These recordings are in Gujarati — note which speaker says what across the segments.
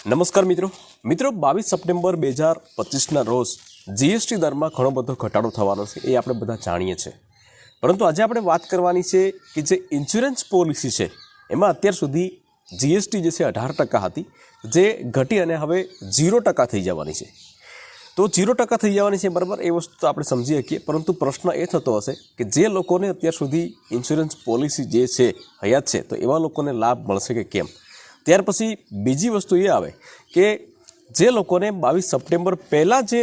Speaker 1: નમસ્કાર મિત્રો 22 સપ્ટેમ્બર 2025ના રોજ જીએસટી દરમાં ઘણો બધો ઘટાડો થવાનો છે એ આપણે બધા જાણીએ છીએ, પરંતુ આજે આપણે વાત કરવાની છે કે જે ઇન્સ્યોરન્સ પોલિસી છે એમાં અત્યાર સુધી જીએસટી જે છે 18% હતી, જે ઘટી અને હવે 0% થઈ જવાની છે। તો 0% થઈ જવાની છે, બરાબર, એ વસ્તુ તો આપણે સમજી શકીએ, પરંતુ પ્રશ્ન એ થતો હશે કે જે લોકોને અત્યાર સુધી ઇન્સ્યોરન્સ પોલિસી જે છે હયાત છે, તો એવા લોકોને લાભ મળશે કે કેમ। ત્યાર પછી બીજી વસ્તુ એ આવે કે જે લોકોને 22 સપ્ટેમ્બર પહેલાં જે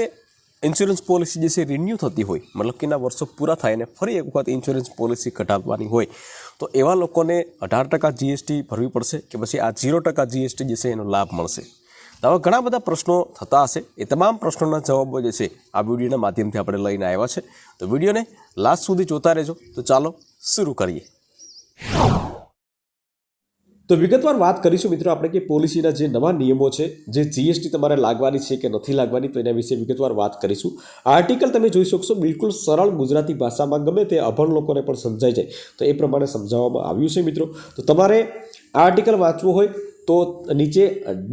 Speaker 1: ઇન્સ્યોરન્સ પોલિસી જે છે રિન્યૂ થતી હોય, મતલબ કે એના વર્ષો પૂરા થાય અને ફરી એક વખત ઇન્સ્યોરન્સ પોલિસી કઢાવવાની હોય, તો એવા લોકોને 18% જીએસટી ભરવી પડશે કે પછી આ 0% જીએસટી જે છે એનો લાભ મળશે। તો આવા ઘણા બધા પ્રશ્નો થતા હશે, એ તમામ પ્રશ્નોના જવાબો જે છે આ વિડીયોના માધ્યમથી આપણે લઈને આવ્યા છે। તો વિડીયોને લાસ્ટ સુધી જોતા રહેજો। તો ચાલો શરૂ કરીએ। તો વિગતવાર વાત કરીશું મિત્રો આપણે કે પોલિસીના જે નવા નિયમો છે, જે જીએસટી તમારે લાગવાની છે કે નથી લાગવાની, તો એના વિશે વિગતવાર વાત કરીશું। આ આર્ટિકલ તમે જોઈ શકશો, બિલકુલ સરળ ગુજરાતી ભાષામાં ગમે તે અભણ લોકોને પણ સમજાઈ જાય તો એ પ્રમાણે સમજાવવામાં આવ્યું છે મિત્રો। તો તમારે આ આર્ટિકલ વાંચવું હોય તો નીચે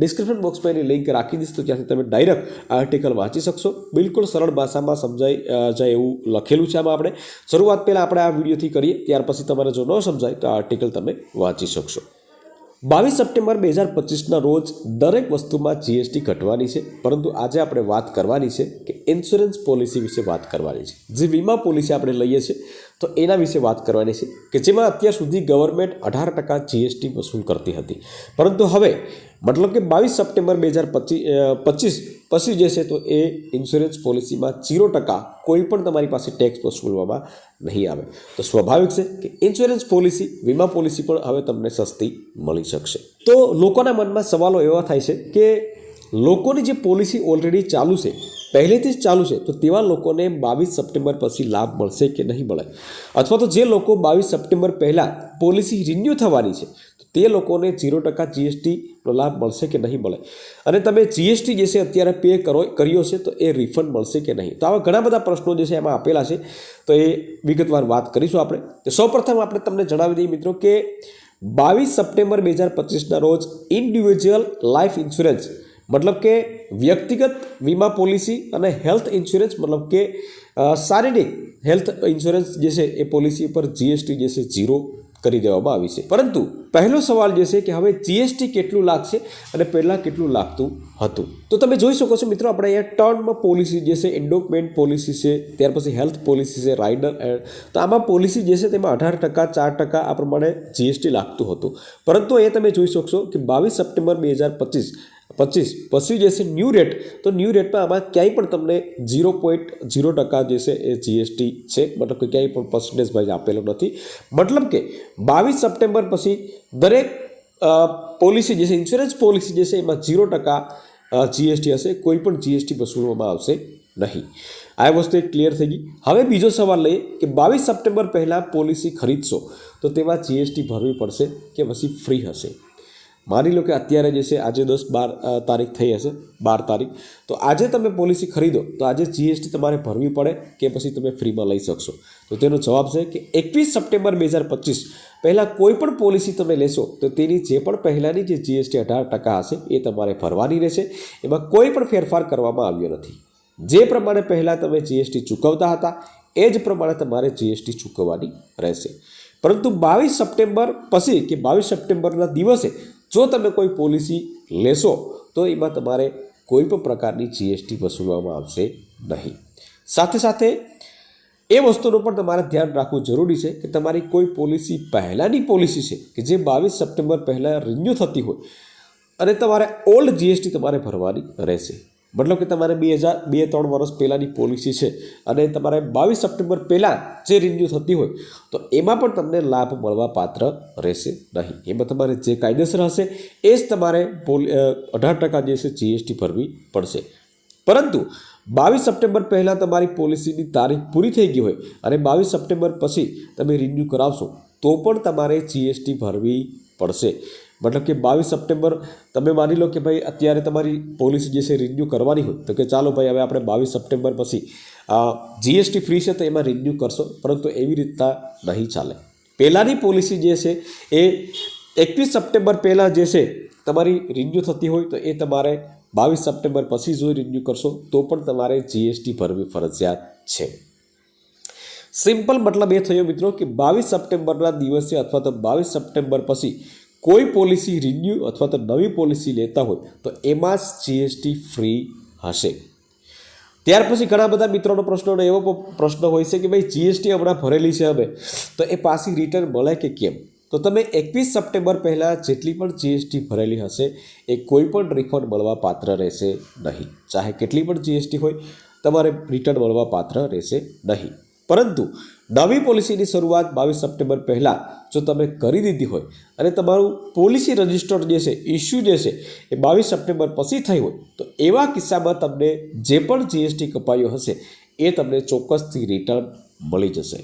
Speaker 1: ડિસ્ક્રિપ્શન બોક્સમાં એની લિંક રાખી દઈશ, તો ત્યાંથી તમે ડાયરેક્ટ આ આર્ટિકલ વાંચી શકશો। બિલકુલ સરળ ભાષામાં સમજાઈ જાય એવું લખેલું છે આમાં। આપણે શરૂઆત પહેલાં આપણે આ વિડીયોથી કરીએ, ત્યાર પછી તમારે જો ન સમજાય તો આ આર્ટિકલ તમે વાંચી શકશો। 22 સપ્ટેમ્બર 2025ના રોજ દરેક વસ્તુમાં જીએસટી ઘટવાની છે, પરંતુ આજે આપણે વાત કરવાની છે કે ઇન્સ્યોરન્સ પોલિસી વિશે વાત કરવાની છે। જે વીમા પોલિસી આપણે લઈએ છીએ તો એના વિશે વાત કરવાની છે કે જેમાં અત્યાર સુધી ગવર્મેન્ટ 18% જીએસટી વસૂલ કરતી હતી, પરંતુ હવે મતલબ કે 22 સપ્ટેમ્બર 2025 પછી જે છે તો એ ઇન્સ્યોરન્સ પોલિસીમાં 0% કોઈ પણ તમારી પાસે ટેક્સ વસૂલવામાં નહીં આવે। તો સ્વાભાવિક છે કે ઇન્સ્યોરન્સ પોલિસી, વીમા પોલિસી પણ હવે તમને સસ્તી મળી શકશે। તો લોકોના મનમાં સવાલો એવા થાય છે કે લોકોની જે પોલિસી ઓલરેડી ચાલુ છે, પહેલેથી જ ચાલુ છે, તો તેવા લોકોને 22 સપ્ટેમ્બર પછી લાભ મળશે કે નહીં મળે, અથવા તો જે લોકો 22 સપ્ટેમ્બર પહેલાં પોલિસી રિન્યૂ થવાની છે તો તે લોકોને 0% જીએસટીનો લાભ મળશે કે નહીં મળે, અને તમે જીએસટી જે છે અત્યારે પે કર્યો છે તો એ રિફંડ મળશે કે નહીં। તો આવા ઘણા બધા પ્રશ્નો જે છે એમાં આપેલા છે, તો એ વિગતવાર વાત કરીશું આપણે। તો સૌપ્રથમ આપણે તમને જણાવી દઈએ મિત્રો કે 22 સપ્ટેમ્બર 2025ના રોજ ઇન્ડિવિજ્યુઅલ લાઈફ ઇન્સ્યોરન્સ મતલબ કે વ્યક્તિગત વીમા પોલિસી અને હેલ્થ ઇન્સ્યોરન્સ મતલબ કે શારીરિક હેલ્થ ઇન્સ્યોરન્સ જે છે એ પોલિસી પર જીએસટી જે છે 0 કરી દેવામાં આવી છે। પરંતુ પહેલો સવાલ જે છે કે હવે જીએસટી કેટલું લાગશે અને પહેલાં કેટલું લાગતું હતું। તો તમે જોઈ શકો છો મિત્રો, આપણે અહીંયા ટર્મ પોલિસી જે છે, એન્ડોમેન્ટ પોલિસી છે, ત્યાર પછી હેલ્થ પોલિસી છે, રાઇડર, તો આમાં પોલિસી જે છે તેમાં 18%, 4% આ પ્રમાણે જીએસટી લાગતું હતું, પરંતુ એ તમે જોઈ શકશો કે 22 સપ્ટેમ્બર 2025 પછી જે છે ન્યૂ રેટ, તો ન્યૂ રેટમાં આમાં ક્યાંય પણ તમને 0.0% જે છે એ જીએસટી છે, મતલબ કે ક્યાંય પણ પર્સન્ટેજ વાઇઝ આપેલો નથી। મતલબ કે 22 સપ્ટેમ્બર પછી દરેક પોલિસી જે છે, ઇન્સ્યોરન્સ પોલિસી જે છે એમાં 0% જીએસટી હશે, કોઈ પણ જીએસટી વસૂલવામાં આવશે નહીં। આ વસ્તુ એક ક્લિયર થઈ ગઈ। હવે બીજો સવાલ લઈએ કે 22 સપ્ટેમ્બર પહેલાં પોલિસી ખરીદશો તો તેમાં જીએસટી ભરવી પડશે કે પછી ફ્રી હશે। માની લો કે અત્યારે જે છે આજે 10-12 તારીખ થઈ હશે, 12 તારીખ, તો આજે તમે પોલિસી ખરીદો તો આજે જીએસટી તમારે ભરવી પડે કે પછી તમે ફ્રીમાં લઈ શકશો? તો તેનો જવાબ છે કે 21 સપ્ટેમ્બર 2025 પહેલાં કોઈ પણ પોલિસી તમે લેશો તો તેની જે પણ પહેલાંની જે જીએસટી 18% હશે એ તમારે ભરવાની રહેશે। એમાં કોઈ પણ ફેરફાર કરવામાં આવ્યો નથી। જે પ્રમાણે પહેલાં તમે જીએસટી ચૂકવતા હતા એ જ પ્રમાણે તમારે જીએસટી ચૂકવવાની રહેશે। પરંતુ 22 સપ્ટેમ્બર પછી કે 22 સપ્ટેમ્બરના દિવસે જો તમે કોઈ પોલિસી લેશો તો એમાં તમારે કોઈ પણ પ્રકારની જીએસટી વસૂલવામાં આવશે નહીં। સાથે સાથે એ વસ્તુનું પણ તમારે ધ્યાન રાખવું જરૂરી છે કે તમારી કોઈ પોલિસી પહેલાંની પોલિસી છે કે જે 22 સપ્ટેમ્બર પહેલાં રિન્યૂ થતી હોય અને તમારે ઓલ્ડ જીએસટી તમારે ભરવાની રહેશે। મતલબ કે તમારે 2-3 વર્ષ પહેલાંની પોલિસી છે અને તમારે 22 સપ્ટેમ્બર પહેલાં જે રિન્યૂ થતી હોય તો એમાં પણ તમને લાભ મળવા પાત્ર રહેશે નહીં। એમાં તમારે જે કાયદેસર હશે એ જ તમારે 18% જે છે જીએસટી ભરવી પડશે। પરંતુ 22 સપ્ટેમ્બર પહેલાં તમારી પોલિસીની તારીખ પૂરી થઈ ગઈ હોય અને 22 સપ્ટેમ્બર પછી તમે રિન્યૂ કરાવશો તો પણ તમારે જીએસટી ભરવી પડશે। મતલબ કે 22 સપ્ટેમ્બર તમે માની લો કે ભાઈ અત્યારે તમારી પોલિસી જે છે રિન્યૂ કરવાની હોય તો કે ચાલો ભાઈ હવે આપણે 22 સપ્ટેમ્બર પછી જીએસટી ફ્રી છે તો એમાં રિન્યૂ કરશો, પરંતુ એવી રીતના નહીં ચાલે। પહેલાંની પોલિસી જે છે એ 21 સપ્ટેમ્બર પહેલાં જે છે તમારી રિન્યૂ થતી હોય તો એ તમારે 22 સપ્ટેમ્બર પછી જો રિન્યૂ કરશો તો પણ તમારે જીએસટી ભરવી ફરજિયાત છે. સિમ્પલ મતલબ એ થયો મિત્રો કે 22 સપ્ટેમ્બરના દિવસે અથવા તો 22 સપ્ટેમ્બર પછી કોઈ પોલિસી રિન્યૂ અથવા તો નવી પોલિસી લેતા હોય તો એમાં જ જીએસટી ફ્રી હશે. ત્યાર પછી ઘણા બધા મિત્રોનો પ્રશ્નનો એવો પ્રશ્ન હોય છે કે ભાઈ જીએસટી હમણાં ભરેલી છે અમે તો એ પાછી રિટર્ન મળે કે કેમ? તો તમે 21 સપ્ટેમ્બર પહેલાં જેટલી પણ જીએસટી ભરેલી હશે એ કોઈ પણ રિફંડ મળવા પાત્ર રહેશે નહીં. ચાહે કેટલી પણ જીએસટી હોય તમારે રિટર્ન મળવા પાત્ર રહેશે નહીં. પરંતુ નવી પોલિસીની શરૂઆત 22 સપ્ટેમ્બર પહેલાં જો તમે કરી દીધી હોય અને તમારું પોલિસી રજિસ્ટર્ડ જે છે ઇસ્યુ જે છે એ 22 સપ્ટેમ્બર પછી થઈ હોય તો એવા કિસ્સામાં તમને જે પણ જીએસટી કપાયો હશે એ તમને ચોક્કસથી રિટર્ન મળી જશે.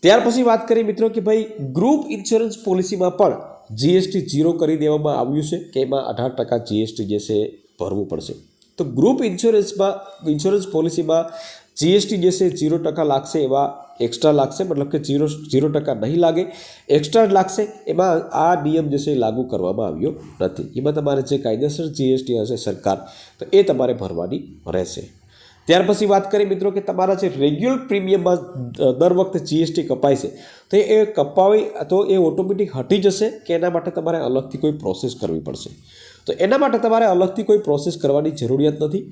Speaker 1: ત્યાર પછી વાત કરીએ મિત્રો કે ભાઈ ગ્રુપ ઇન્સ્યોરન્સ પોલિસીમાં પણ જીએસટી 0 કરી દેવામાં આવ્યું છે કે એમાં 18% જીએસટી જે છે ભરવું પડશે. તો ગ્રુપ ઇન્સ્યોરન્સ પોલિસીમાં જીએસટી જે છે 0% લાગશે, એવા એક્સ્ટ્રા લાગશે, મતલબ કે 0% નહીં લાગે, એક્સ્ટ્રા લાગશે. એમાં આ નિયમ જે છે લાગુ કરવામાં આવ્યો નથી. એમાં તમારે જે કાયદેસર જીએસટી હશે સરકાર તો એ તમારે ભરવાની રહેશે. ત્યાર પછી વાત કરીએ મિત્રો કે તમારા જે રેગ્યુલર પ્રીમિયમમાં દર વખતે જીએસટી કપાય છે તો એ કપાવી તો એ ઓટોમેટિક હટી જશે કે એના માટે તમારે અલગથી કોઈ પ્રોસેસ કરવી પડશે? તો એના માટે તમારે અલગથી કોઈ પ્રોસેસ કરવાની જરૂરિયાત નથી.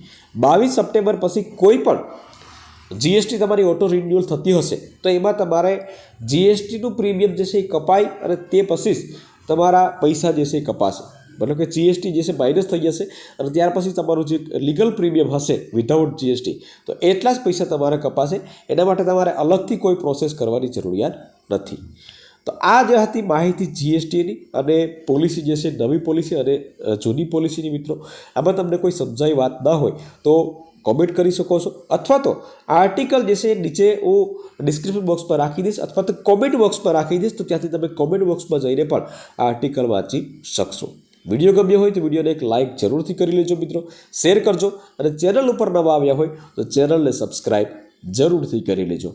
Speaker 1: 22 સપ્ટેમ્બર પછી કોઈ પણ જીએસટી તમારી ઓટો રિન્યુઅલ થતી હશે તો એમાં તમારે જીએસટીનું પ્રીમિયમ જે છે એ કપાય અને તે પછી તમારા પૈસા જે છે એ કપાશે. મતલબ કે જીએસટી જે છે માઇનસ થઈ જશે અને ત્યાર પછી તમારું જે લીગલ પ્રીમિયમ હશે વિધાઉટ જીએસટી તો એટલા જ પૈસા તમારે કપાશે. એના માટે તમારે અલગથી કોઈ પ્રોસેસ કરવાની જરૂરિયાત નથી. તો આ જે હતી માહિતી જીએસટીની અને પોલિસી જે છે નવી પોલિસી અને જૂની પોલિસીની. મિત્રો આમાં તમને કોઈ સમજાય વાત ના હોય તો કોમેન્ટ કરી શકો છો, અથવા તો આ આર્ટિકલ જે છે નીચે હું ડિસ્ક્રિપ્શન બોક્સમાં રાખી દઈશ અથવા તો કોમેન્ટ બોક્સમાં રાખી દઈશ, તો ત્યાંથી તમે કોમેન્ટ બોક્સમાં જઈને પણ આ આર્ટિકલ વાંચી શકશો. વિડીયો ગમ્યો હોય તો વિડીયોને એક લાઇક જરૂરથી કરી લેજો મિત્રો, શેર કરજો અને ચેનલ ઉપર નવા આવ્યા હોય તો ચેનલને સબસ્ક્રાઈબ જરૂરથી કરી લેજો.